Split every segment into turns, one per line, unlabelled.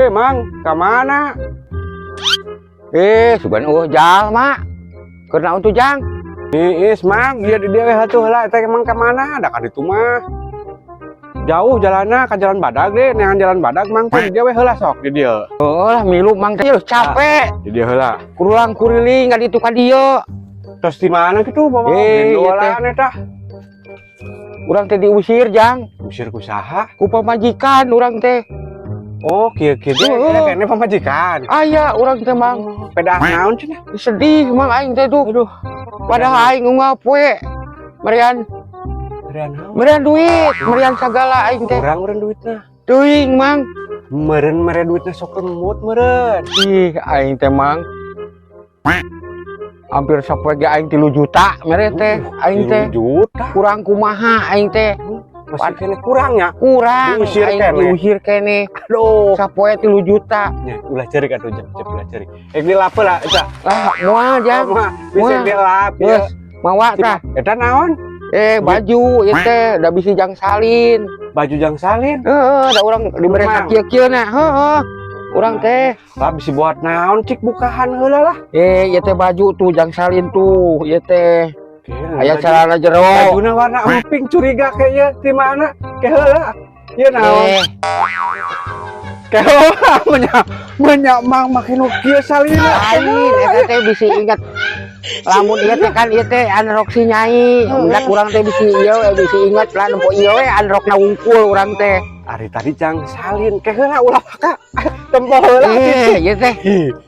Mang, ke mana?
Sugan jalma. Karena untuk jang.
Mang, dia di dewe hatuh lah. Eta emang ke mana? Ada kan itu mah. Jauh jalannya ke jalan badag deh. Neangan jalan badag mang teh di dewe heula sok di dia.
Lah milu mang teh capek.
Di dia heula.
Kurulang kuriling ka ditu ka dieu.
Terus di mana gitu bawa gendolan eta?
Urang teh diusir jang.
Usir ku saha?
Ku pamajikan urang teh.
Oh, kieu-kieu kene pamajikan.
Aya urang teh mang.
Pedah naon cenah?
Sedih mang aing teh tuh. Aduh. Padahal aing ngapoe. Merian duit, merian segala aing teh.
Urang duitna.
Teuing mang.
Meren duitna sok lemut meren.
Ih, aing teh mang. Hampir sapoe ge aing 3 juta mere teh. Aing teh
3 juta.
kurang kumaha aing teh.
Masih kene kurangnya.
Kurang. Diusir kene.
Aduh.
Sapoe 3 juta.
Nya, ulah ceurik atuh jep ulah ceurik. Di lape lah eta.
Moal jang.
Bisa di lap ya.
Mawa tah.
Eta naon?
Baju ieu teh da bisi jang salin.
Baju jang salin.
Da urang dibere kieu-kieu na. Heeh. Urang teh
lah bisa buat naon cik bukahan heula lah.
Ieu teh baju tuh jang salin tuh. Ieu teh aya celana jero.
Bajuna warna emping curiga kayaknya di mana? Ke heula. Ieu naon? Ke heula banyak mang make nu kieu salin.
Lain eta teh bisi ingat lamun ieu teh kan ieu teh anrok si Nyai. Hendak urang teh bisi ieu bisi ingat lah nempo ieu we anrokna wungkul urang teh.
Ari tadi jang salin ke heula ulah ka. Tempo heula.
Ieu teh.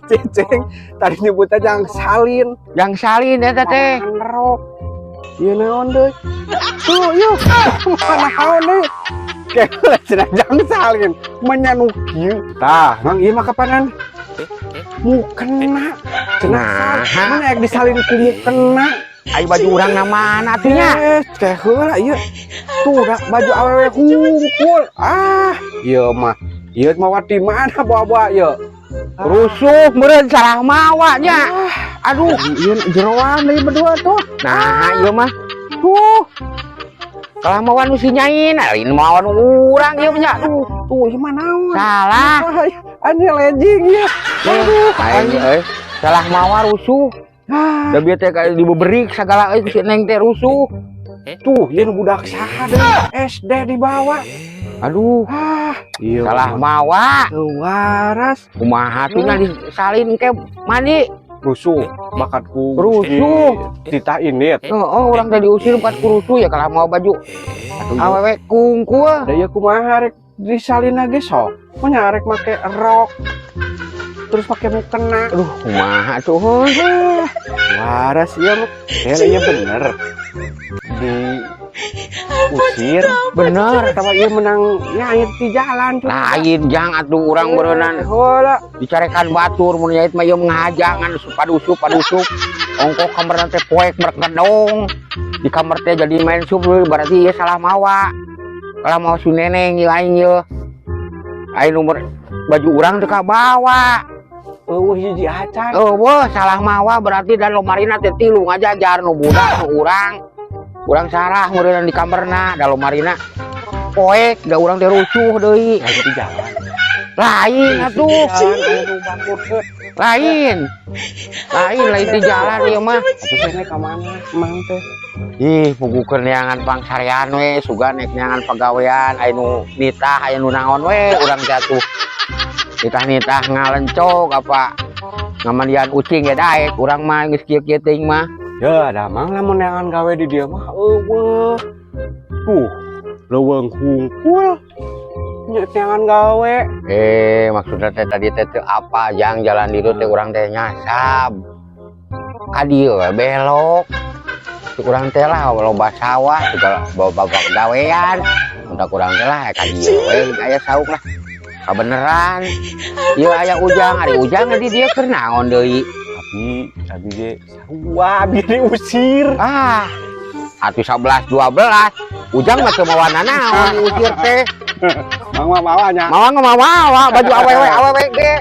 Cicing tadi nyebutnya jang salin.
Jang salin eta teh.
Anrok. Ieu naon deui? Tuh, yuk. Mana naon deui? Keula cenah jang salin. Menya nu kieu. Tah, mang ieu mah kapanan? Mukena. Cenah mana yang disalin ku mukena?
Ai baju urang na mana atuh nya?
Teh heula ieu. Tuh dah baju awewe hungkul. Ieu mah. Ieu mah di mana bawa-bawa ieu?
Rusuh meureun salah mawa nya. Aduh,
ieu jeroan deui berdua tuh.
Nah, ieu mah. Tuh. Kalah mawan nu si Nyai, lain mawan urang ieu nya.
Tuh ieu mah naon?
Salah.
Ane lejing ieu.
Aduh, aing salah mawa rusuh. Da bieu teh ka dibeberik sagala si Neng teh rusuh.
Tuh, ieu budak saha deui? SD dibawa.
Aduh.
Ieu
salah mawa.
Waras.
Kumaha tuh nya disalin ke mandi.
Rusuh bakatku
rusuh
tita init.
Orang tadi diusir buat rusuh ya kalau mau baju awewe kungkul.
Da ieu kumaha rek disalin lagi sok. Nya rek make rok. Terus pakai mukena.
Aduh, kumaha tuh.
Waras ieu mah. Ieu bener. Diusir
bener.
Sama ieu menang nyait di jalan tuh.
Lain jang atuh urang beureunan.
Heula.
Dicarekan batur mun nyait mah ieu ngajangan padusup. Ongko kamar teh poek berkedong. Di kamar teh jadi main sup berarti ieu salah mawa. Kalau mau si Neneng ieu aing ieu. Aing nomor baju urang teu kabawa.
Hiji acan.
Salah mawa berarti dan lomarina teh 3 ngajajar nu budak nu urang. Urang sarah meureun di kamarna da lomarina. Poek da urang teh rusuh deui.
Lagi di jalan.
Lain atuh. Lain di jalan ieu mah.
Atuh sene ka mana? Mang teh.
Ih, pugukeun neangan pangsarean we, sugan nek neangan pagawean, aya nu nitah, aya nu naon we, urang teh atuh. Nitah ngalencok apa ngamandian ucing ya daek, urang mah geus kieu-kieu teuing mah.
Ya, da mang lamun neangan gawe di dieu mah eueuh. Tuh, leuweung hungkul. Nya neangan gawe.
Maksudna teh tadi teh apa jang jalan ditu teh urang teh nyasab. Ka dieu belok. Kurang teh lah loba sawah segala bawa gawean udah kurang teh lah ka dieu we aya sauk lah kabeneran ieu aya ujang ari ujang di dieu keur naon deui
tapi ge sarua abi diusir
atuh 11 12 ujang mah teu mawana naon diusir teh
mang mah mawanya
mawa baju awewe ge